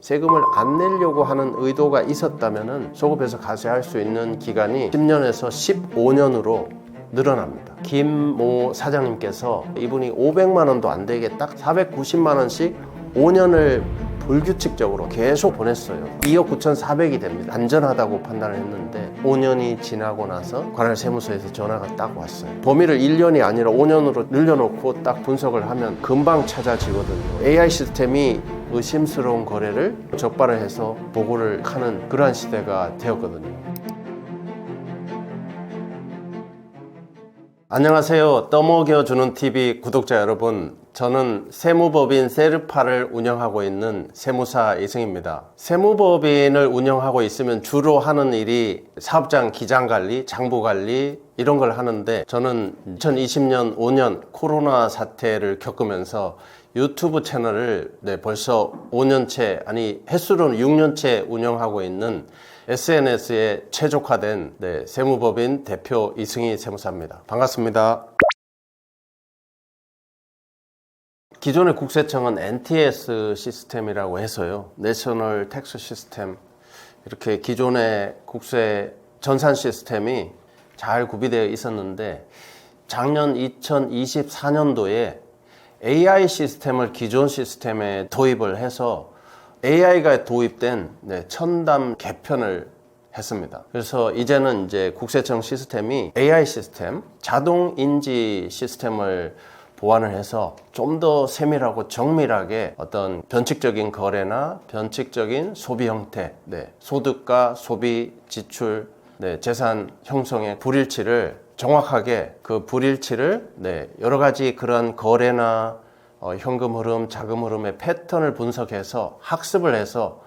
세금을 안 내려고 하는 의도가 있었다면 소급해서 과세할 수 있는 기간이 10년에서 15년으로 늘어납니다. 김모 사장님께서 이분이 500만 원도 안 되게 딱 490만 원씩 5년을 불규칙적으로 계속 보냈어요. 2억 9,400이 됩니다. 안전하다고 판단을 했는데 5년이 지나고 나서 관할세무서에서 전화가 딱 왔어요. 범위를 1년이 아니라 5년으로 늘려놓고 딱 분석을 하면 금방 찾아지거든요. AI 시스템이 의심스러운 거래를 적발을 해서 보고를 하는 그러한 시대가 되었거든요. 안녕하세요. 떠먹여주는 TV 구독자 여러분, 저는 세무법인 세르파를 운영하고 있는 세무사 이승입니다. 세무법인을 운영하고 있으면 주로 하는 일이 사업장 기장관리, 장부관리 이런 걸 하는데, 저는 2020년 5년 코로나 사태를 겪으면서 유튜브 채널을 벌써 5년째, 아니 횟수로는 6년째 운영하고 있는 SNS에 최적화된 세무법인 대표 이승희 세무사입니다. 반갑습니다. 기존의 국세청은 NTS 시스템이라고 해서요, 내셔널 텍스 시스템, 이렇게 기존의 국세 전산 시스템이 잘 구비되어 있었는데, 작년 2024년도에 AI 시스템을 기존 시스템에 도입을 해서 AI가 도입된 첨단 개편을 했습니다. 그래서 이제는 이제 국세청 시스템이 AI 시스템, 자동 인지 시스템을 보완을 해서 좀 더 세밀하고 정밀하게 어떤 변칙적인 거래나 변칙적인 소비 형태, 소득과 소비, 지출, 재산 형성의 불일치를 정확하게 그 불일치를 여러 가지 그런 거래나 현금 흐름, 자금 흐름의 패턴을 분석해서 학습을 해서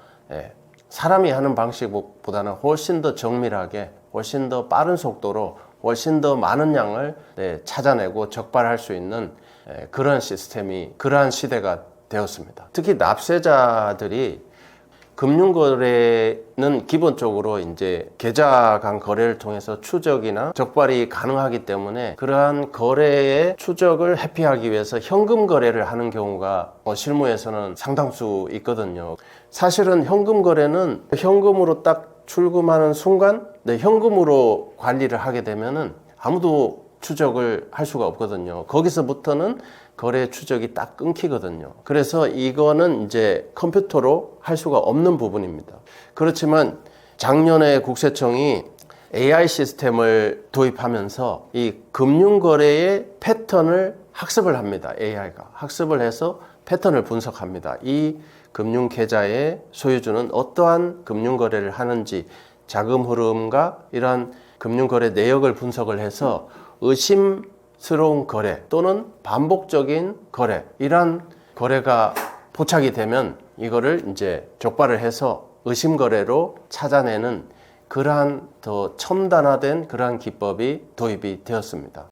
사람이 하는 방식보다는 훨씬 더 정밀하게, 훨씬 더 빠른 속도로, 훨씬 더 많은 양을 찾아내고 적발할 수 있는 그런 시스템이, 그러한 시대가 되었습니다. 특히 납세자들이 금융거래는 기본적으로 이제 계좌 간 거래를 통해서 추적이나 적발이 가능하기 때문에 그러한 거래의 추적을 회피하기 위해서 현금 거래를 하는 경우가 실무에서는 상당수 있거든요. 사실은 현금 거래는 현금으로 딱 출금하는 순간 현금으로 관리를 하게 되면은 아무도 추적을 할 수가 없거든요. 거기서부터는 거래 추적이 딱 끊기거든요. 그래서 이거는 이제 컴퓨터로 할 수가 없는 부분입니다. 그렇지만 작년에 국세청이 AI 시스템을 도입하면서 이 금융거래의 패턴을 학습을 합니다. AI가 학습을 해서 패턴을 분석합니다. 이 금융계좌의 소유주는 어떠한 금융거래를 하는지, 자금 흐름과 이러한 금융거래 내역을 분석을 해서 의심스러운 거래 또는 반복적인 거래, 이러한 거래가 포착이 되면 이거를 이제 적발을 해서 의심거래로 찾아내는 그러한 더 첨단화된 그러한 기법이 도입이 되었습니다.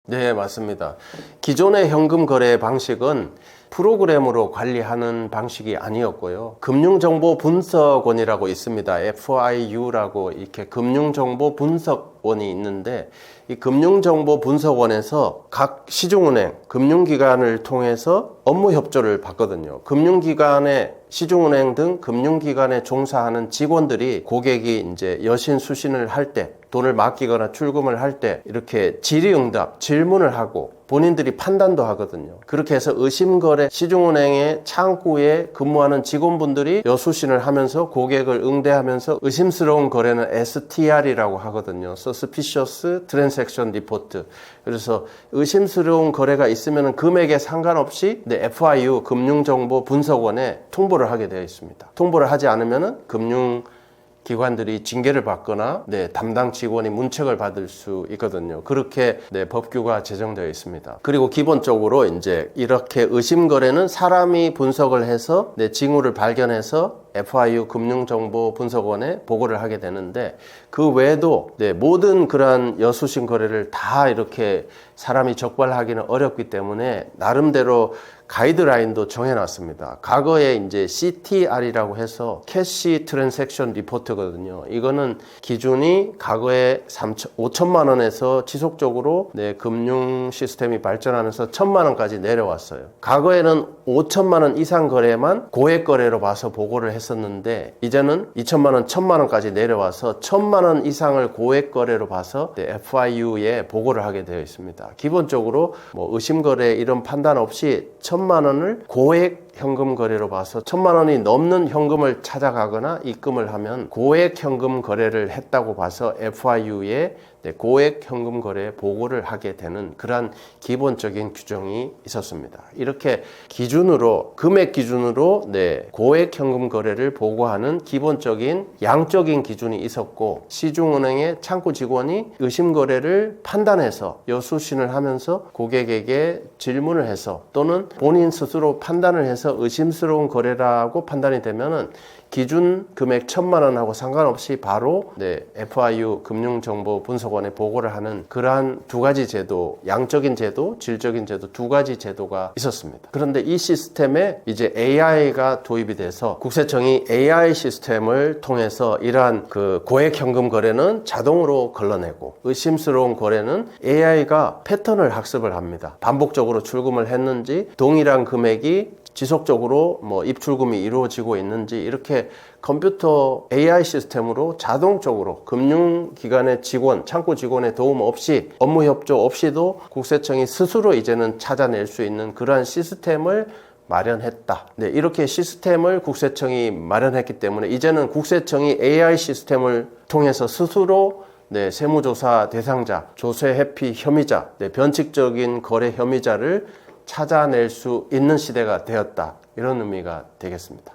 네, 맞습니다. 기존의 현금 거래 방식은 프로그램으로 관리하는 방식이 아니었고요. 금융정보분석원이라고 있습니다. FIU라고 이렇게 금융정보분석원이 있는데, 이 금융정보분석원에서 각 시중은행, 금융기관을 통해서 업무 협조를 받거든요. 금융기관의 시중은행 등 금융기관에 종사하는 직원들이 고객이 이제 여신 수신을 할 때, 돈을 맡기거나 출금을 할 때 이렇게 질의응답, 질문을 하고 본인들이 판단도 하거든요. 그렇게 해서 의심거래, 시중은행의 창구에 근무하는 직원분들이 여수신을 하면서 고객을 응대하면서 의심스러운 거래는 STR이라고 하거든요. Suspicious Transaction Report. 그래서 의심스러운 거래가 있으면 금액에 상관없이 FIU 금융정보분석원에 통보를 하게 되어 있습니다. 통보를 하지 않으면 금융기관들이 징계를 받거나 담당 직원이 문책을 받을 수 있거든요. 그렇게 법규가 제정되어 있습니다. 그리고 기본적으로 이제 이렇게 의심 거래는 사람이 분석을 해서 징후를 발견해서 FIU 금융정보분석원에 보고를 하게 되는데, 그 외에도 모든 그러한 여수신 거래를 다 이렇게 사람이 적발하기는 어렵기 때문에 나름대로 가이드라인도 정해놨습니다. 과거에 이제 CTR이라고 해서 캐시 트랜잭션 리포트거든요. 이거는 기준이 과거에 5천만 원에서 지속적으로 금융 시스템이 발전하면서 1,000만 원까지 내려왔어요. 과거에는 5천만 원 이상 거래만 고액 거래로 봐서 보고를 했었는데 이제는 2천만 원, 1,000만 원까지 내려와서 1,000만 원 이상을 고액 거래로 봐서 FIU에 보고를 하게 되어 있습니다. 기본적으로 뭐 의심 거래 이런 판단 없이 1,000만 원을 고액 현금 거래로 봐서 1,000만 원이 넘는 현금을 찾아가거나 입금을 하면 고액 현금 거래를 했다고 봐서 FIU에 고액 현금 거래 보고를 하게 되는 그러한 기본적인 규정이 있었습니다. 이렇게 기준으로 금액 기준으로 고액 현금 거래를 보고하는 기본적인 양적인 기준이 있었고 시중은행의 창구 직원이 의심 거래를 판단해서 여수신을 하면서 고객에게 질문을 해서 또는 본인 스스로 판단을 해서 의심스러운 거래라고 판단이 되면은 기준 금액 1,000만 원하고 상관없이 바로 FIU 금융정보분석원에 보고를 하는 그러한 두 가지 제도, 양적인 제도, 질적인 제도 두 가지 제도가 있었습니다. 그런데 이 시스템에 이제 AI가 도입이 돼서 국세청이 AI 시스템을 통해서 이러한 그 고액 현금 거래는 자동으로 걸러내고 의심스러운 거래는 AI가 패턴을 학습을 합니다. 반복적으로 출금을 했는지 동일한 금액이 지속적으로 뭐 입출금이 이루어지고 있는지 이렇게 컴퓨터 AI 시스템으로 자동적으로 금융기관의 직원, 창구 직원의 도움 없이 업무 협조 없이도 국세청이 스스로 이제는 찾아낼 수 있는 그러한 시스템을 마련했다. 이렇게 시스템을 국세청이 마련했기 때문에 이제는 국세청이 AI 시스템을 통해서 스스로 세무조사 대상자, 조세 회피 혐의자, 변칙적인 거래 혐의자를 찾아낼 수 있는 시대가 되었다. 이런 의미가 되겠습니다.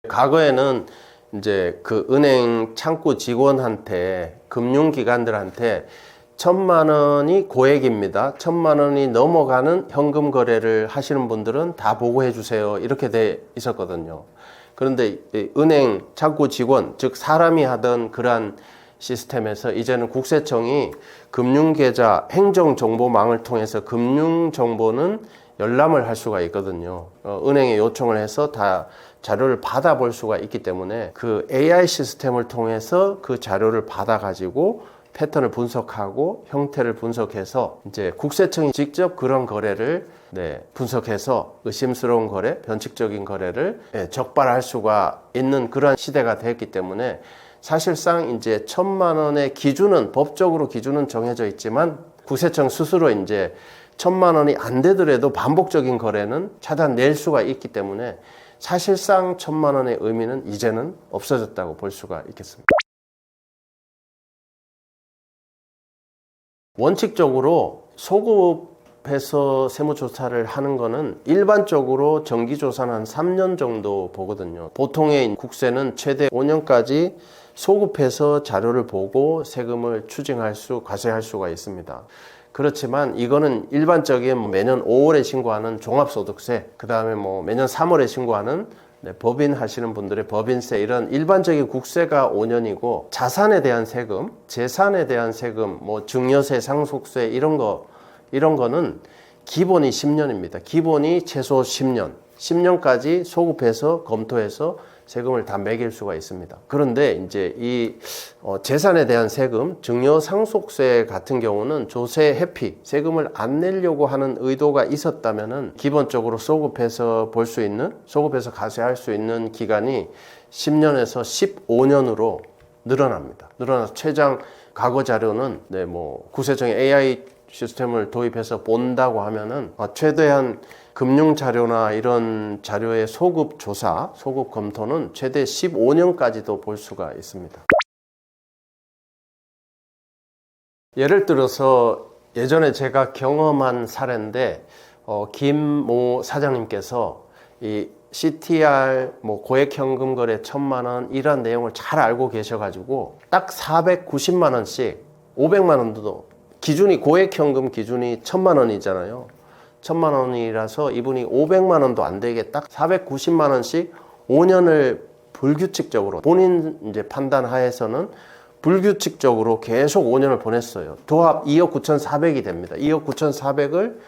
과거에는 이제 그 은행 창구 직원한테 금융기관들한테 1,000만 원이 고액입니다. 1,000만 원이 넘어가는 현금 거래를 하시는 분들은 다 보고해 주세요. 이렇게 돼 있었거든요. 그런데 은행 창구 직원, 즉 사람이 하던 그러한 시스템에서 이제는 국세청이 금융계좌 행정정보망을 통해서 금융정보는 열람을 할 수가 있거든요. 은행에 요청을 해서 다 자료를 받아볼 수가 있기 때문에 그 AI 시스템을 통해서 그 자료를 받아가지고 패턴을 분석하고 형태를 분석해서 이제 국세청이 직접 그런 거래를 분석해서 의심스러운 거래, 변칙적인 거래를 적발할 수가 있는 그런 시대가 됐기 때문에 사실상 이제 1,000만 원의 기준은 법적으로 기준은 정해져 있지만 국세청 스스로 이제 1,000만 원이 안 되더라도 반복적인 거래는 찾아낼 수가 있기 때문에 사실상 1,000만 원의 의미는 이제는 없어졌다고 볼 수가 있겠습니다. 원칙적으로 소급해서 세무조사를 하는 거는 일반적으로 정기조사는 한 3년 정도 보거든요. 보통의 국세는 최대 5년까지 소급해서 자료를 보고 세금을 추징할 과세할 수가 있습니다. 그렇지만 이거는 일반적인 매년 5월에 신고하는 종합소득세, 그 다음에 뭐 매년 3월에 신고하는 법인 하시는 분들의 법인세 이런 일반적인 국세가 5년이고 자산에 대한 세금, 재산에 대한 세금, 뭐 증여세, 상속세 이런 거는 기본이 10년입니다. 기본이 최소 10년, 10년까지 소급해서 검토해서 세금을 다 매길 수가 있습니다. 그런데 이제 이 재산에 대한 세금, 증여 상속세 같은 경우는 조세 회피, 세금을 안 내려고 하는 의도가 있었다면은 기본적으로 소급해서 볼 수 있는, 소급해서 과세할 수 있는 기간이 10년에서 15년으로 늘어납니다. 늘어나서 최장 과거 자료는 국세청이 AI 시스템을 도입해서 본다고 하면은 최대한 금융 자료나 이런 자료의 소급 조사, 소급 검토는 최대 15년까지도 볼 수가 있습니다. 예를 들어서 예전에 제가 경험한 사례인데 김모 사장님께서 이 CTR 고액 현금 거래 1,000만 원 이런 내용을 잘 알고 계셔가지고 딱 490만 원씩 500만 원도 기준이 고액 현금 기준이 1,000만 원이잖아요. 1,000만 원이라서 이분이 500만 원도 안 되게 딱 490만 원씩 5년을 불규칙적으로 본인 이제 판단 하에서는 불규칙적으로 계속 5년을 보냈어요. 도합 2억 9,400이 됩니다. 2억 9,400을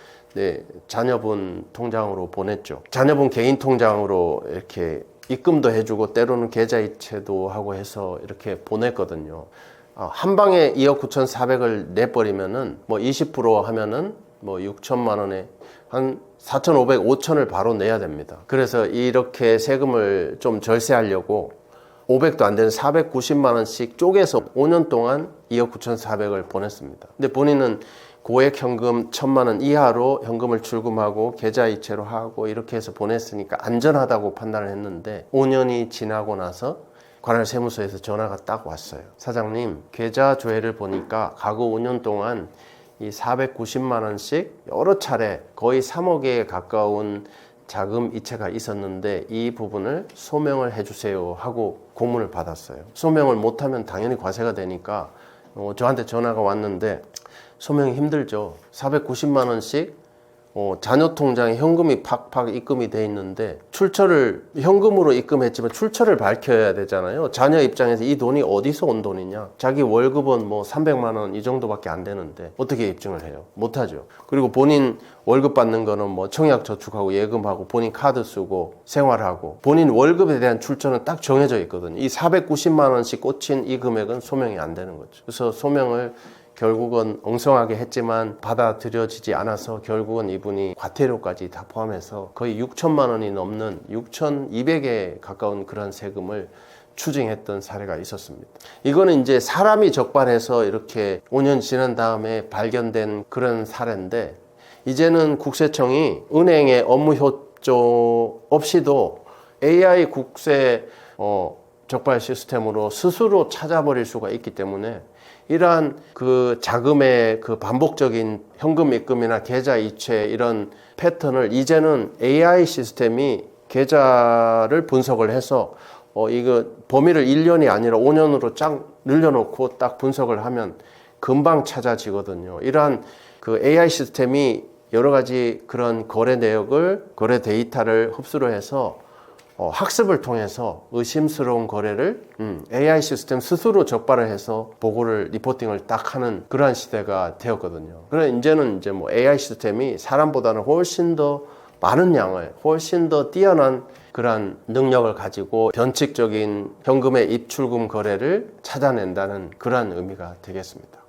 자녀분 통장으로 보냈죠. 자녀분 개인 통장으로 이렇게 입금도 해주고 때로는 계좌이체도 하고 해서 이렇게 보냈거든요. 한 방에 2억 9,400을 내버리면은 뭐 20% 하면은 뭐 6천만 원에 한 4,500, 5천을 바로 내야 됩니다. 그래서 이렇게 세금을 좀 절세하려고 500도 안 되는 490만 원씩 쪼개서 5년 동안 2억 9,400을 보냈습니다. 근데 본인은 고액 현금 1,000만 원 이하로 현금을 출금하고 계좌이체로 하고 이렇게 해서 보냈으니까 안전하다고 판단을 했는데 5년이 지나고 나서 관할 세무서에서 전화가 딱 왔어요. 사장님, 계좌 조회를 보니까 과거 5년 동안 이 490만 원씩 여러 차례 거의 3억에 가까운 자금 이체가 있었는데 이 부분을 소명을 해주세요 하고 공문을 받았어요. 소명을 못하면 당연히 과세가 되니까 저한테 전화가 왔는데 소명이 힘들죠. 490만 원씩 자녀 통장에 현금이 팍팍 입금이 돼 있는데 출처를 현금으로 입금했지만 출처를 밝혀야 되잖아요. 자녀 입장에서 이 돈이 어디서 온 돈이냐. 자기 월급은 뭐 300만 원 이 정도밖에 안 되는데 어떻게 입증을 해요? 못하죠. 그리고 본인 월급 받는 거는 뭐 청약저축하고 예금하고 본인 카드 쓰고 생활하고 본인 월급에 대한 출처는 딱 정해져 있거든요. 이 490만 원씩 꽂힌 이 금액은 소명이 안 되는 거죠. 그래서 소명을 결국은 엉성하게 했지만 받아들여지지 않아서 결국은 이분이 과태료까지 다 포함해서 거의 6천만 원이 넘는 6,200에 가까운 그런 세금을 추징했던 사례가 있었습니다. 이거는 이제 사람이 적발해서 이렇게 5년 지난 다음에 발견된 그런 사례인데 이제는 국세청이 은행의 업무 협조 없이도 AI 국세 적발 시스템으로 스스로 찾아버릴 수가 있기 때문에 이러한 그 자금의 그 반복적인 현금 입금이나 계좌 이체 이런 패턴을 이제는 AI 시스템이 계좌를 분석을 해서 이거 범위를 1년이 아니라 5년으로 쫙 늘려놓고 딱 분석을 하면 금방 찾아지거든요. 이러한 그 AI 시스템이 여러 가지 그런 거래 내역을 거래 데이터를 흡수를 해서 학습을 통해서 의심스러운 거래를 AI 시스템 스스로 적발을 해서 보고를 리포팅을 딱 하는 그러한 시대가 되었거든요. 그래서 이제는 이제 뭐 AI 시스템이 사람보다는 훨씬 더 많은 양을 훨씬 더 뛰어난 그러한 능력을 가지고 변칙적인 현금의 입출금 거래를 찾아낸다는 그러한 의미가 되겠습니다.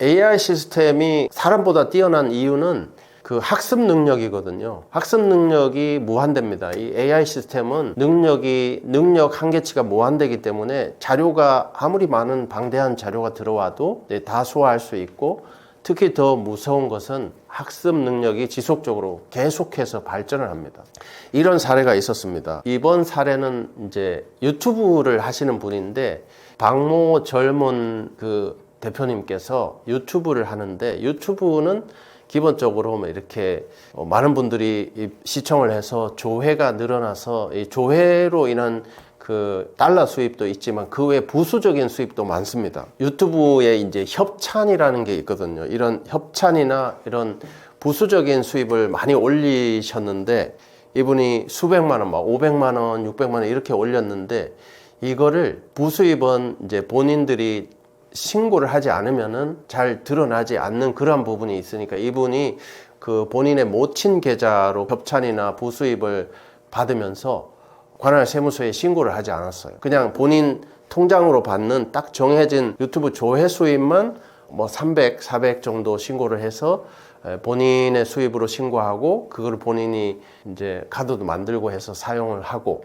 AI 시스템이 사람보다 뛰어난 이유는 그 학습 능력이거든요. 학습 능력이 무한대입니다. 이 AI 시스템은 능력 한계치가 무한대이기 때문에 자료가 아무리 많은 방대한 자료가 들어와도 다 소화할 수 있고 특히 더 무서운 것은 학습 능력이 지속적으로 계속해서 발전을 합니다. 이런 사례가 있었습니다. 이번 사례는 이제 유튜브를 하시는 분인데 박모 젊은 그 대표님께서 유튜브를 하는데 유튜브는 기본적으로 이렇게 많은 분들이 시청을 해서 조회가 늘어나서 이 조회로 인한 그 달러 수입도 있지만 그 외에 부수적인 수입도 많습니다. 유튜브에 이제 협찬이라는 게 있거든요. 이런 협찬이나 이런 부수적인 수입을 많이 올리셨는데 이분이 수백만 원, 막 500만 원, 600만 원 이렇게 올렸는데 이거를 부수입은 이제 본인들이 신고를 하지 않으면은 잘 드러나지 않는 그러한 부분이 있으니까 이분이 그 본인의 모친 계좌로 협찬이나 부수입을 받으면서 관할 세무서에 신고를 하지 않았어요. 그냥 본인 통장으로 받는 딱 정해진 유튜브 조회 수입만 뭐 300, 400 정도 신고를 해서 본인의 수입으로 신고하고 그걸 본인이 이제 카드도 만들고 해서 사용을 하고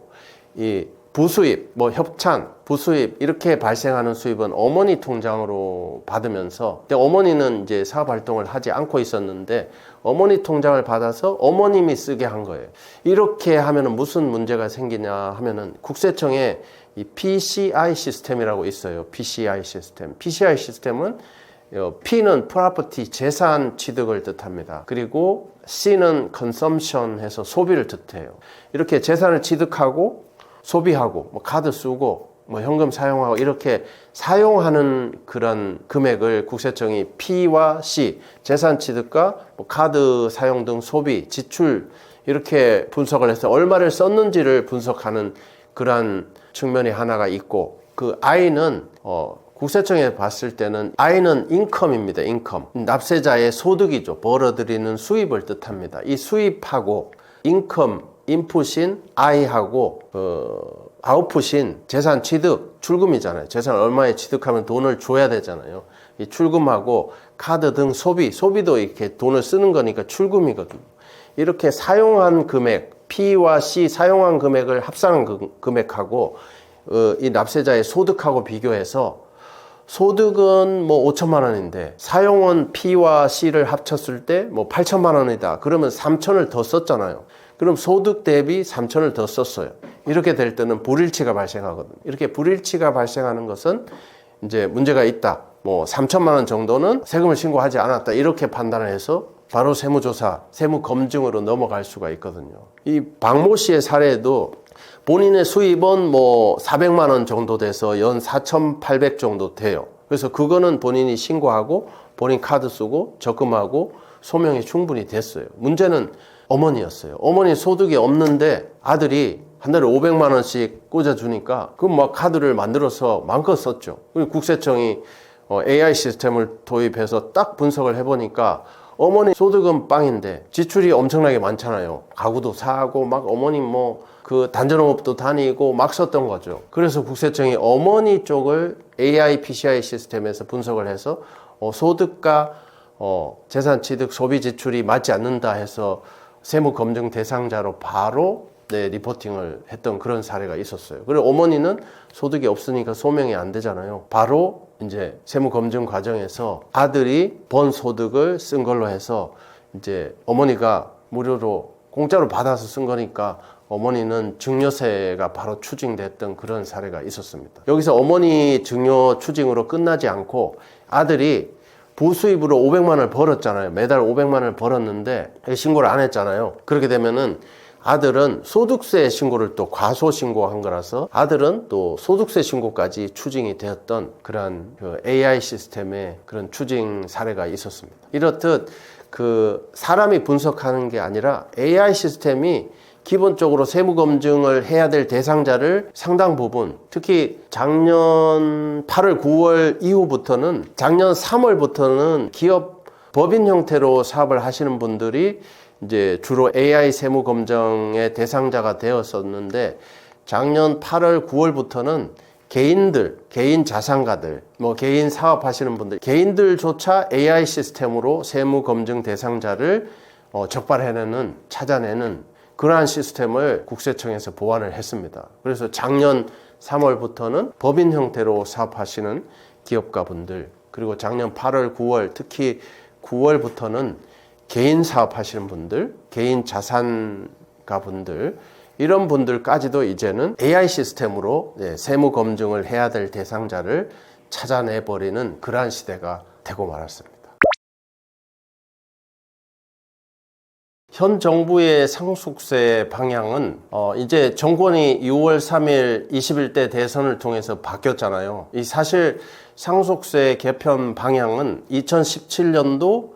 이 부수입, 뭐 협찬, 부수입 이렇게 발생하는 수입은 어머니 통장으로 받으면서 근데 어머니는 이제 사업 활동을 하지 않고 있었는데 어머니 통장을 받아서 어머님이 쓰게 한 거예요. 이렇게 하면은 무슨 문제가 생기냐 하면은 국세청에 이 PCI 시스템이라고 있어요. PCI 시스템. PCI 시스템은 P는 property 재산 취득을 뜻합니다. 그리고 C는 consumption 해서 소비를 뜻해요. 이렇게 재산을 취득하고 소비하고 뭐 카드 쓰고 뭐 현금 사용하고 이렇게 사용하는 그런 금액을 국세청이 P와 C 재산 취득과 뭐 카드 사용 등 소비 지출 이렇게 분석을 해서 얼마를 썼는지를 분석하는 그러한 측면이 하나가 있고, 그 I는 국세청에 봤을 때는 I는 인컴입니다. 인컴. 납세자의 소득이죠. 벌어들이는 수입을 뜻합니다. 이 수입하고 인컴, 인풋인 I하고 아웃풋인 재산 취득, 출금이잖아요. 재산 얼마에 취득하면 돈을 줘야 되잖아요. 이 출금하고 카드 등 소비도 이렇게 돈을 쓰는 거니까 출금이거든요. 이렇게 사용한 금액, P와 C 사용한 금액을 합산한 금액하고 이 납세자의 소득하고 비교해서 소득은 뭐 5천만 원인데 사용은 P와 C를 합쳤을 때 뭐 8천만 원이다. 그러면 3천을 더 썼잖아요. 그럼 소득 대비 3천을 더 썼어요. 이렇게 될 때는 불일치가 발생하거든요. 이렇게 불일치가 발생하는 것은 이제 문제가 있다. 뭐 3천만 원 정도는 세금을 신고하지 않았다. 이렇게 판단을 해서 바로 세무조사, 세무검증으로 넘어갈 수가 있거든요. 이 박모 씨의 사례도 본인의 수입은 뭐 400만 원 정도 돼서 연 4,800 정도 돼요. 그래서 그거는 본인이 신고하고 본인 카드 쓰고 적금하고 소명이 충분히 됐어요. 문제는 어머니였어요. 어머니 소득이 없는데 아들이 한 달에 500만 원씩 꽂아주니까 그럼 막 카드를 만들어서 마음껏 썼죠. 그리고 국세청이 AI 시스템을 도입해서 딱 분석을 해보니까 어머니 소득은 빵인데 지출이 엄청나게 많잖아요. 가구도 사고 막 어머니 뭐 그 단전업도 다니고 막 썼던 거죠. 그래서 국세청이 어머니 쪽을 AI PCI 시스템에서 분석을 해서 소득과 재산 취득 소비 지출이 맞지 않는다 해서 세무 검증 대상자로 바로 리포팅을 했던 그런 사례가 있었어요. 그리고 어머니는 소득이 없으니까 소명이 안 되잖아요. 바로 이제 세무 검증 과정에서 아들이 번 소득을 쓴 걸로 해서 이제 어머니가 무료로 공짜로 받아서 쓴 거니까 어머니는 증여세가 바로 추징됐던 그런 사례가 있었습니다. 여기서 어머니 증여 추징으로 끝나지 않고 아들이 부수입으로 500만 원을 벌었잖아요. 매달 500만 원을 벌었는데 신고를 안 했잖아요. 그렇게 되면은 아들은 소득세 신고를 또 과소 신고한 거라서 아들은 또 소득세 신고까지 추징이 되었던 그런 AI 시스템의 그런 추징 사례가 있었습니다. 이렇듯 그 사람이 분석하는 게 아니라 AI 시스템이 기본적으로 세무 검증을 해야 될 대상자를 상당 부분, 특히 작년 8월, 9월 이후부터는 작년 3월부터는 기업 법인 형태로 사업을 하시는 분들이 이제 주로 AI 세무 검증의 대상자가 되었었는데 작년 8월, 9월부터는 개인들, 개인 자산가들, 뭐 개인 사업하시는 분들, 개인들조차 AI 시스템으로 세무 검증 대상자를 적발해내는, 찾아내는 그러한 시스템을 국세청에서 보완을 했습니다. 그래서 작년 3월부터는 법인 형태로 사업하시는 기업가분들, 그리고 작년 8월, 9월, 특히 9월부터는 개인 사업하시는 분들, 개인 자산가분들, 이런 분들까지도 이제는 AI 시스템으로 세무 검증을 해야 될 대상자를 찾아내버리는 그러한 시대가 되고 말았습니다. 현 정부의 상속세 방향은 이제 정권이 6월 3일 21대 대선을 통해서 바뀌었잖아요. 이 사실 상속세 개편 방향은 2017년도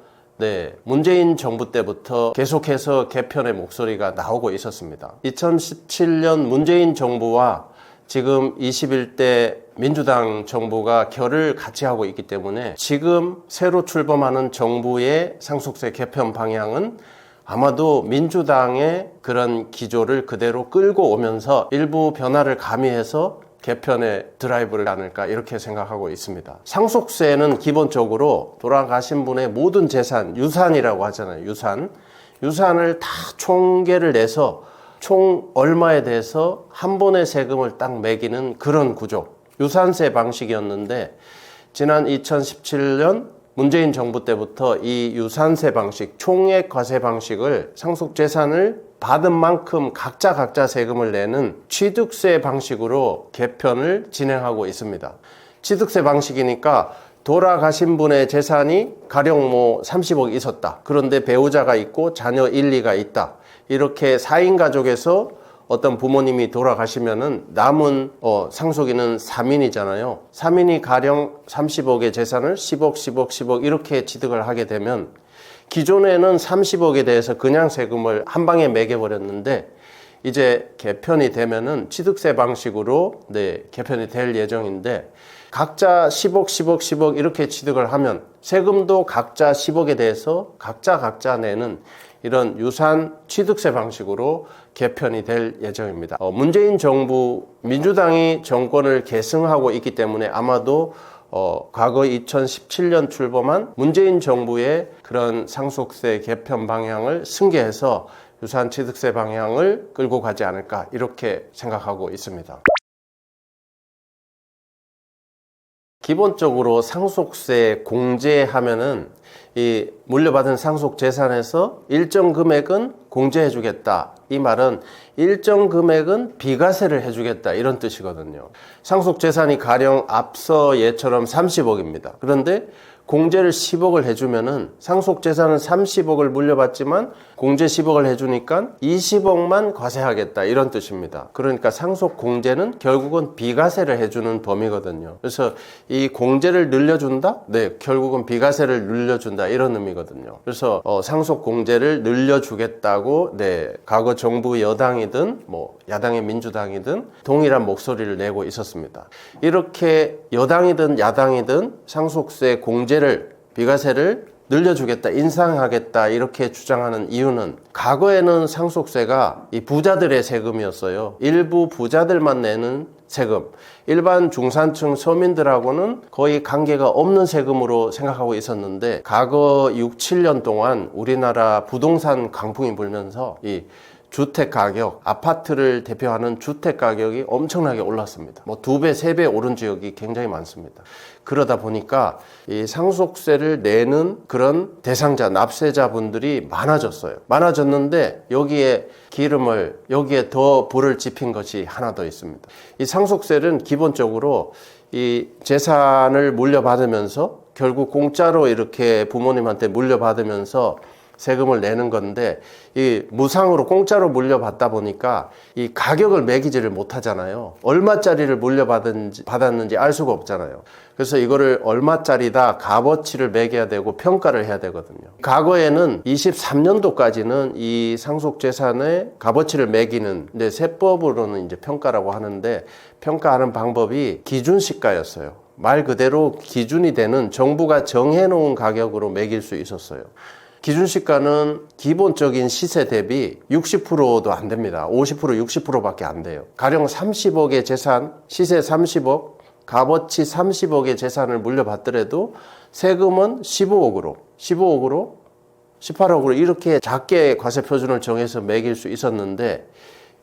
문재인 정부 때부터 계속해서 개편의 목소리가 나오고 있었습니다. 2017년 문재인 정부와 지금 21대 민주당 정부가 결을 같이 하고 있기 때문에 지금 새로 출범하는 정부의 상속세 개편 방향은 아마도 민주당의 그런 기조를 그대로 끌고 오면서 일부 변화를 가미해서 개편의 드라이브를 않을까 이렇게 생각하고 있습니다. 상속세는 기본적으로 돌아가신 분의 모든 재산, 유산이라고 하잖아요. 유산을 다 총계를 내서 총 얼마에 대해서 한 번의 세금을 딱 매기는 그런 구조, 유산세 방식이었는데 지난 2017년 문재인 정부 때부터 이 유산세 방식, 총액 과세 방식을 상속재산을 받은 만큼 각자 세금을 내는 취득세 방식으로 개편을 진행하고 있습니다. 취득세 방식이니까 돌아가신 분의 재산이 가령 뭐 30억 있었다. 그런데 배우자가 있고 자녀 1, 2가 있다. 이렇게 4인 가족에서 어떤 부모님이 돌아가시면은 남은 상속인은 3인이잖아요. 3인이 가령 30억의 재산을 10억 이렇게 취득을 하게 되면 기존에는 30억에 대해서 그냥 세금을 한 방에 매겨버렸는데 이제 개편이 되면은 취득세 방식으로 개편이 될 예정인데, 각자 10억, 10억, 10억 이렇게 취득을 하면 세금도 각자 10억에 대해서 각자 내는 이런 유산 취득세 방식으로 개편이 될 예정입니다. 문재인 정부, 민주당이 정권을 계승하고 있기 때문에 아마도 과거 2017년 출범한 문재인 정부의 그런 상속세 개편 방향을 승계해서 유산 취득세 방향을 끌고 가지 않을까, 이렇게 생각하고 있습니다. 기본적으로 상속세 공제하면은 이 물려받은 상속 재산에서 일정 금액은 공제해 주겠다. 이 말은 일정 금액은 비과세를 해 주겠다, 이런 뜻이거든요. 상속 재산이 가령 앞서 예처럼 30억입니다. 그런데 공제를 10억을 해주면은 상속 재산은 30억을 물려받지만 공제 10억을 해주니까 20억만 과세하겠다, 이런 뜻입니다. 그러니까 상속 공제는 결국은 비과세를 해주는 범위거든요. 그래서 이 공제를 늘려준다? 네, 결국은 비과세를 늘려준다, 이런 의미거든요. 그래서 상속 공제를 늘려주겠다고 과거 정부 여당이든 야당의 민주당이든 동일한 목소리를 내고 있었습니다. 이렇게 여당이든 야당이든 상속세 공제를, 비과세를 늘려주겠다, 인상하겠다, 이렇게 주장하는 이유는, 과거에는 상속세가 이 부자들의 세금이었어요. 일부 부자들만 내는 세금, 일반 중산층 서민들하고는 거의 관계가 없는 세금으로 생각하고 있었는데, 과거 6, 7년 동안 우리나라 부동산 강풍이 불면서 이 주택 가격, 아파트를 대표하는 주택 가격이 엄청나게 올랐습니다. 2배, 3배 오른 지역이 굉장히 많습니다. 그러다 보니까 이 상속세를 내는 그런 대상자, 납세자분들이 많아졌어요. 많아졌는데 여기에 더 불을 지핀 것이 하나 더 있습니다. 이 상속세는 기본적으로 이 재산을 물려받으면서 결국 공짜로 이렇게 부모님한테 물려받으면서 세금을 내는 건데, 이 무상으로 공짜로 물려받다 보니까 이 가격을 매기지를 못하잖아요. 얼마짜리를 받았는지 알 수가 없잖아요. 그래서 이거를 얼마짜리다, 값어치를 매겨야 되고 평가를 해야 되거든요. 과거에는 23년도까지는 이 상속재산의 값어치를 매기는, 근데 세법으로는 이제 평가라고 하는데, 평가하는 방법이 기준시가였어요. 말 그대로 기준이 되는 정부가 정해놓은 가격으로 매길 수 있었어요. 기준시가는 기본적인 시세 대비 60%도 안 됩니다. 50%, 60%밖에 안 돼요. 가령 30억의 재산, 시세 30억, 값어치 30억의 재산을 물려받더라도 세금은 15억으로, 18억으로 이렇게 작게 과세 표준을 정해서 매길 수 있었는데,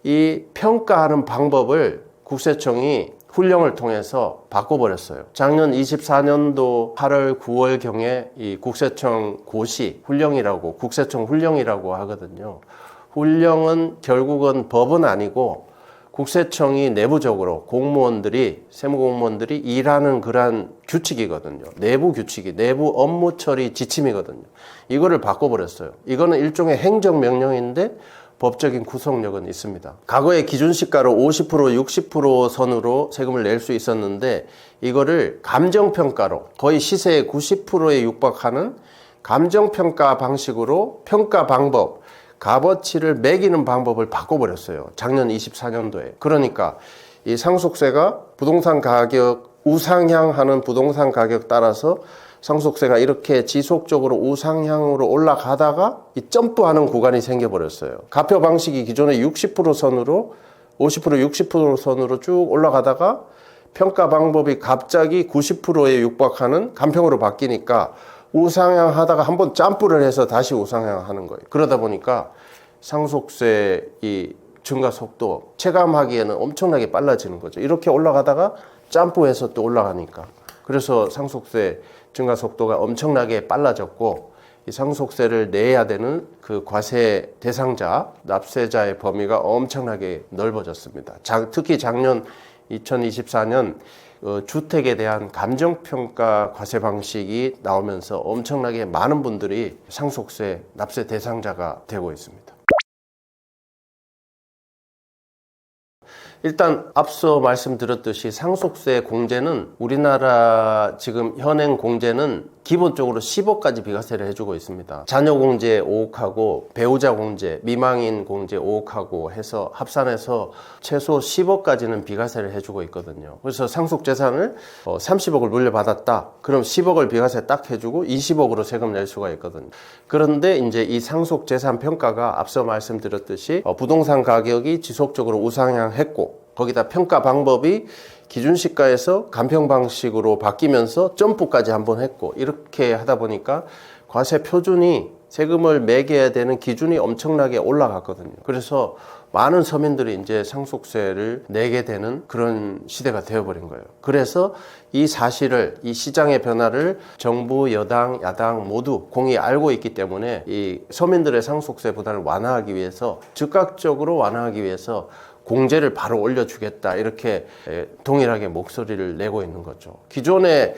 이 평가하는 방법을 국세청이 훈령을 통해서 바꿔버렸어요. 작년 24년도 8월, 9월경에 이 국세청 고시 훈령이라고, 국세청 훈령이라고 하거든요. 훈령은 결국은 법은 아니고 국세청이 내부적으로 세무공무원들이 일하는 그런 규칙이거든요. 내부 규칙이, 내부 업무 처리 지침이거든요. 이거를 바꿔버렸어요. 이거는 일종의 행정명령인데 법적인 구속력은 있습니다. 과거의 기준시가로 50%, 60% 선으로 세금을 낼 수 있었는데, 이거를 감정평가로 거의 시세의 90%에 육박하는 감정평가 방식으로 평가 방법, 값어치를 매기는 방법을 바꿔버렸어요. 작년 24년도에. 그러니까 이 상속세가 부동산 가격, 우상향하는 부동산 가격 따라서 상속세가 이렇게 지속적으로 우상향으로 올라가다가 이 점프하는 구간이 생겨버렸어요. 가표 방식이 기존에 60% 선으로 50%, 60% 선으로 쭉 올라가다가 평가 방법이 갑자기 90%에 육박하는 간평으로 바뀌니까 우상향하다가 한번 점프를 해서 다시 우상향하는 거예요. 그러다 보니까 상속세 이 증가 속도 체감하기에는 엄청나게 빨라지는 거죠. 이렇게 올라가다가 점프해서 또 올라가니까. 그래서 상속세 증가 속도가 엄청나게 빨라졌고, 이 상속세를 내야 되는 그 과세 대상자, 납세자의 범위가 엄청나게 넓어졌습니다. 특히 작년 2024년 주택에 대한 감정평가 과세 방식이 나오면서 엄청나게 많은 분들이 상속세 납세 대상자가 되고 있습니다. 일단 앞서 말씀드렸듯이 상속세 공제는 우리나라 지금 현행 공제는 기본적으로 10억까지 비과세를 해주고 있습니다. 자녀 공제 5억하고 배우자 공제, 미망인 공제 5억하고 해서 합산해서 최소 10억까지는 비과세를 해주고 있거든요. 그래서 상속재산을 30억을 물려받았다. 그럼 10억을 비과세 딱 해주고 20억으로 세금 낼 수가 있거든요. 그런데 이제 이 상속재산 평가가 앞서 말씀드렸듯이 부동산 가격이 지속적으로 우상향했고 거기다 평가 방법이 기준시가에서 간평 방식으로 바뀌면서 점프까지 한번 했고 이렇게 하다 보니까 과세 표준이 세금을 매겨야 되는 기준이 엄청나게 올라갔거든요. 그래서 많은 서민들이 이제 상속세를 내게 되는 그런 시대가 되어버린 거예요. 그래서 이 사실을, 이 시장의 변화를 정부, 여당, 야당 모두 공히 알고 있기 때문에 이 서민들의 상속세 부담을 완화하기 위해서 즉각적으로 완화하기 위해서 공제를 바로 올려주겠다 이렇게 동일하게 목소리를 내고 있는 거죠. 기존에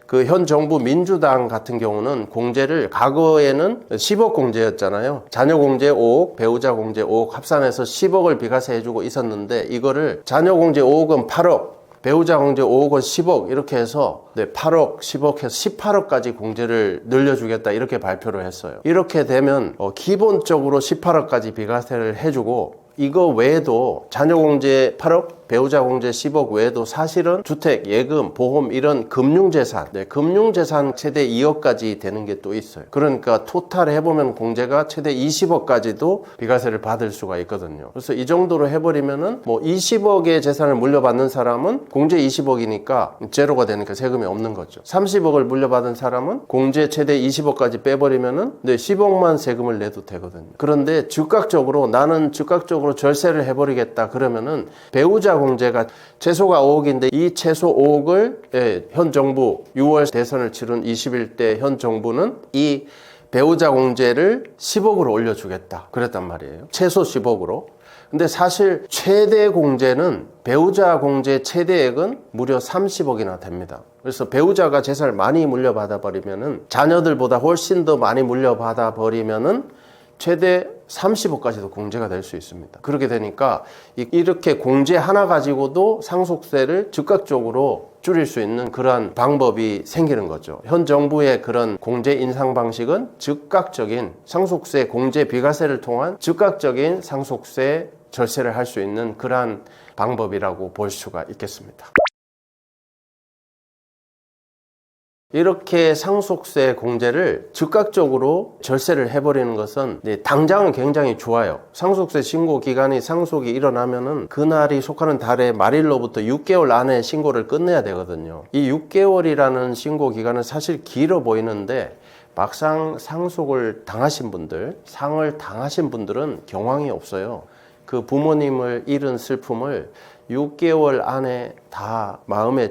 그 현 정부 민주당 같은 경우는 공제를 과거에는 10억 공제였잖아요. 자녀 공제 5억, 배우자 공제 5억 합산해서 10억을 비과세 해주고 있었는데 이거를 자녀 공제 5억은 8억, 배우자 공제 5억은 10억 이렇게 해서 8억, 10억 해서 18억까지 공제를 늘려주겠다 이렇게 발표를 했어요. 이렇게 되면 기본적으로 18억까지 비과세를 해주고 이거 외에도 자녀 공제 8억, 배우자 공제 10억 외에도 사실은 주택, 예금, 보험 이런 금융재산, 금융재산 최대 2억까지 되는 게 또 있어요. 그러니까 토탈 해보면 공제가 최대 20억까지도 비과세를 받을 수가 있거든요. 그래서 이 정도로 해버리면은 뭐 20억의 재산을 물려받는 사람은 공제 20억이니까 제로가 되니까 세금이 없는 거죠. 30억을 물려받은 사람은 공제 최대 20억까지 빼버리면은 10억만 세금을 내도 되거든요. 그런데 즉각적으로 나는 즉각적으로 절세를 해버리겠다 그러면은 배우자 공제가 최소가 5억인데 이 최소 5억을 현 정부 6월 대선을 치른 21대 현 정부는 이 배우자 공제를 10억으로 올려주겠다 그랬단 말이에요. 최소 10억으로. 근데 사실 최대 공제는 배우자 공제 최대액은 무려 30억이나 됩니다. 그래서 배우자가 재산을 많이 물려받아 버리면은 자녀들보다 훨씬 더 많이 물려받아 버리면은 최대 30억까지도 공제가 될 수 있습니다. 그렇게 되니까 이렇게 공제 하나 가지고도 상속세를 즉각적으로 줄일 수 있는 그러한 방법이 생기는 거죠. 현 정부의 그런 공제 인상 방식은 즉각적인 상속세 공제 비과세를 통한 즉각적인 상속세 절세를 할 수 있는 그러한 방법이라고 볼 수가 있겠습니다. 이렇게 상속세 공제를 즉각적으로 절세를 해버리는 것은 당장은 굉장히 좋아요. 상속세 신고 기간이 상속이 일어나면은 그날이 속하는 달의 말일로부터 6개월 안에 신고를 끝내야 되거든요. 이 6개월이라는 신고 기간은 사실 길어 보이는데 막상 상속을 당하신 분들, 상을 당하신 분들은 경황이 없어요. 그 부모님을 잃은 슬픔을 6개월 안에 다 마음의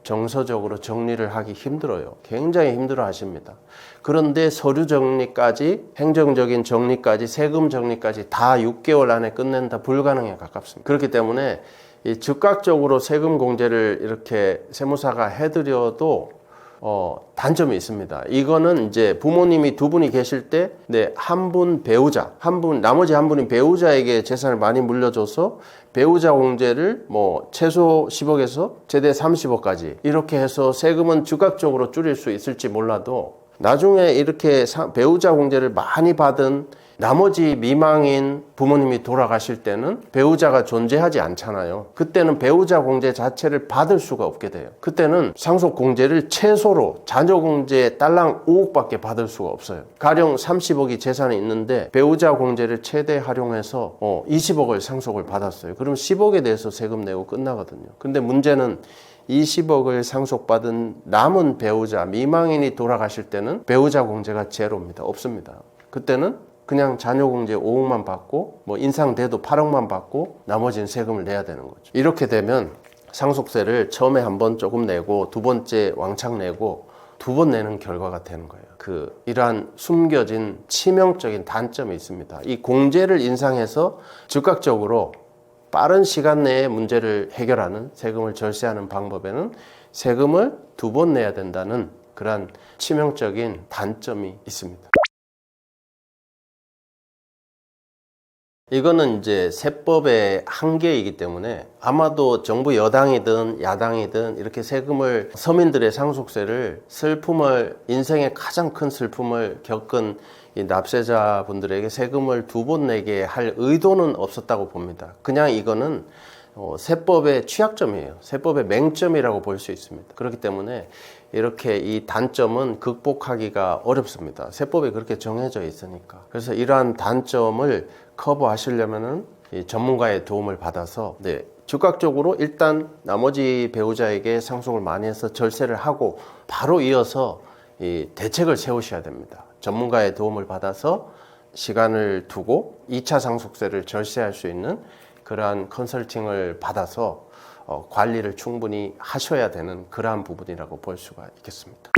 정서적으로 정리를 하기 힘들어요. 굉장히 힘들어 하십니다. 그런데 서류 정리까지, 행정적인 정리까지, 세금 정리까지 다 6개월 안에 끝낸다 불가능에 가깝습니다. 그렇기 때문에 이 즉각적으로 세금 공제를 이렇게 세무사가 해드려도 단점이 있습니다. 이거는 이제 부모님이 두 분이 계실 때, 한 분 배우자, 나머지 한 분이 배우자에게 재산을 많이 물려줘서 배우자 공제를 최소 10억에서 최대 30억까지 이렇게 해서 세금은 즉각적으로 줄일 수 있을지 몰라도 나중에 이렇게 배우자 공제를 많이 받은 나머지 미망인 부모님이 돌아가실 때는 배우자가 존재하지 않잖아요. 그때는 배우자 공제 자체를 받을 수가 없게 돼요. 그때는 상속 공제를 최소로 자녀 공제 딸랑 5억밖에 받을 수가 없어요. 가령 30억이 재산이 있는데 배우자 공제를 최대 활용해서 20억을 상속을 받았어요. 그럼 10억에 대해서 세금 내고 끝나거든요. 근데 문제는 20억을 상속받은 남은 배우자, 미망인이 돌아가실 때는 배우자 공제가 제로입니다. 없습니다. 그때는 그냥 자녀 공제 5억만 받고 인상돼도 8억만 받고 나머지는 세금을 내야 되는 거죠. 이렇게 되면 상속세를 처음에 한 번 조금 내고 두 번째 왕창 내고 두 번 내는 결과가 되는 거예요. 이러한 숨겨진 치명적인 단점이 있습니다. 이 공제를 인상해서 즉각적으로 빠른 시간 내에 문제를 해결하는 세금을 절세하는 방법에는 세금을 두 번 내야 된다는 그러한 치명적인 단점이 있습니다. 이거는 이제 세법의 한계이기 때문에 아마도 정부 여당이든 야당이든 이렇게 세금을, 서민들의 상속세를, 인생의 가장 큰 슬픔을 겪은 이 납세자분들에게 세금을 2번 내게 할 의도는 없었다고 봅니다. 그냥 이거는 세법의 취약점이에요. 세법의 맹점이라고 볼 수 있습니다. 그렇기 때문에 이렇게 이 단점은 극복하기가 어렵습니다. 세법이 그렇게 정해져 있으니까. 그래서 이러한 단점을 커버하시려면은 이 전문가의 도움을 받아서 즉각적으로 일단 나머지 배우자에게 상속을 많이 해서 절세를 하고 바로 이어서 이 대책을 세우셔야 됩니다. 전문가의 도움을 받아서 시간을 두고 2차 상속세를 절세할 수 있는 그러한 컨설팅을 받아서 관리를 충분히 하셔야 되는 그러한 부분이라고 볼 수가 있겠습니다.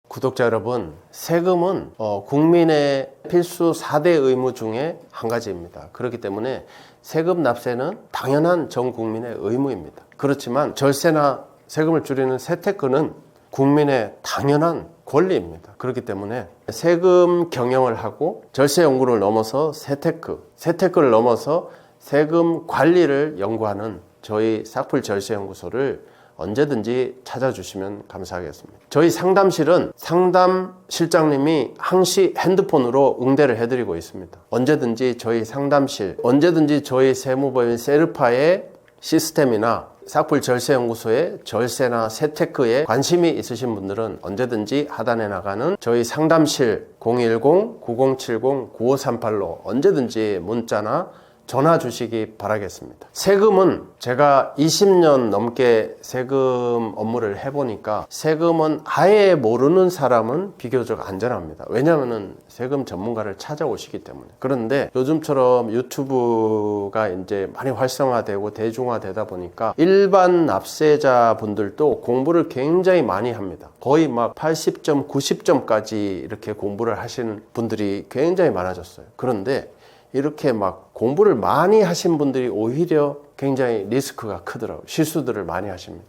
구독자 여러분, 세금은 국민의 필수 4대 의무 중에 한 가지입니다. 그렇기 때문에 세금 납세는 당연한 전 국민의 의무입니다. 그렇지만 절세나 세금을 줄이는 세테크는 국민의 당연한 권리입니다. 그렇기 때문에 세금 경영을 하고 절세 연구를 넘어서 세테크를 넘어서 세금 관리를 연구하는 저희 싹풀 절세연구소를 언제든지 찾아주시면 감사하겠습니다. 저희 상담실은 상담실장님이 항시 핸드폰으로 응대를 해드리고 있습니다. 언제든지 저희 상담실, 언제든지 저희 세무법인 세르파의 시스템이나 싹풀 절세연구소의 절세나 세테크에 관심이 있으신 분들은 언제든지 하단에 나가는 저희 상담실 010-9070-9538로 언제든지 문자나 전화 주시기 바라겠습니다. 세금은 제가 20년 넘게 세금 업무를 해보니까 세금은 아예 모르는 사람은 비교적 안전합니다. 왜냐하면 세금 전문가를 찾아오시기 때문에. 그런데 요즘처럼 유튜브가 이제 많이 활성화되고 대중화되다 보니까 일반 납세자분들도 공부를 굉장히 많이 합니다. 거의 막 80점, 90점까지 이렇게 공부를 하시는 분들이 굉장히 많아졌어요. 그런데 이렇게 막 공부를 많이 하신 분들이 오히려 굉장히 리스크가 크더라고요. 실수들을 많이 하십니다.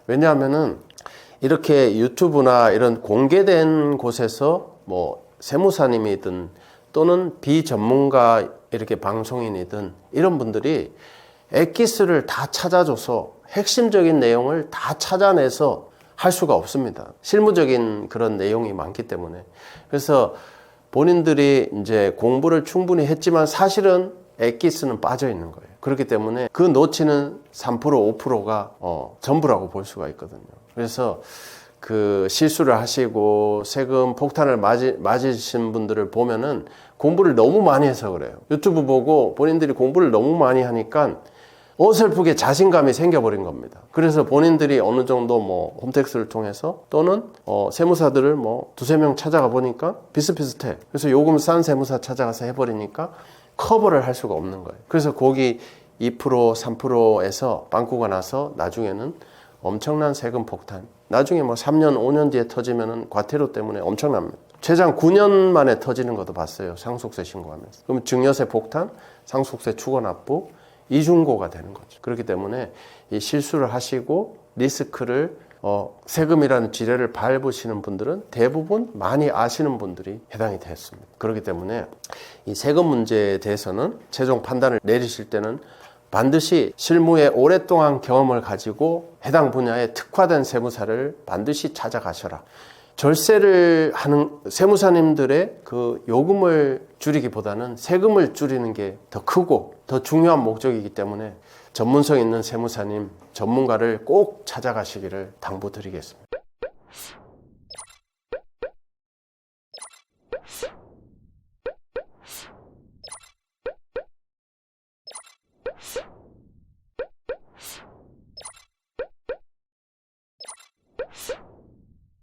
왜냐하면은 이렇게 유튜브나 이런 공개된 곳에서 뭐 세무사님이든 또는 비전문가 이렇게 방송인이든 이런 분들이 엑기스를 다 찾아줘서 핵심적인 내용을 다 찾아내서 할 수가 없습니다. 실무적인 그런 내용이 많기 때문에. 그래서 본인들이 이제 공부를 충분히 했지만 사실은 엑기스는 빠져 있는 거예요. 그렇기 때문에 그 놓치는 3%, 5%가 전부라고 볼 수가 있거든요. 그래서 그 실수를 하시고 세금 폭탄을 맞으신 분들을 보면은 공부를 너무 많이 해서 그래요. 유튜브 보고 본인들이 공부를 너무 많이 하니까 어설프게 자신감이 생겨버린 겁니다. 그래서 본인들이 어느 정도 뭐 홈택스를 통해서 또는 세무사들을 뭐 2-3명 찾아가 보니까 비슷비슷해. 그래서 요금 싼 세무사 찾아가서 해버리니까 커버를 할 수가 없는 거예요. 그래서 거기 2%, 3%에서 빵꾸가 나서 나중에는 엄청난 세금 폭탄. 나중에 뭐 3년, 5년 뒤에 터지면은 과태료 때문에 엄청납니다. 최장 9년 만에 터지는 것도 봤어요. 상속세 신고하면서. 그럼 증여세 폭탄, 상속세 추가납부, 이중고가 되는 거죠. 그렇기 때문에 이 실수를 하시고 리스크를 세금이라는 지뢰를 밟으시는 분들은 대부분 많이 아시는 분들이 해당이 됐습니다. 그렇기 때문에 이 세금 문제에 대해서는 최종 판단을 내리실 때는 반드시 실무에 오랫동안 경험을 가지고 해당 분야에 특화된 세무사를 반드시 찾아가셔라. 절세를 하는 세무사님들의 그 요금을 줄이기보다는 세금을 줄이는 게 더 크고 더 중요한 목적이기 때문에 전문성 있는 세무사님, 전문가를 꼭 찾아가시기를 당부드리겠습니다.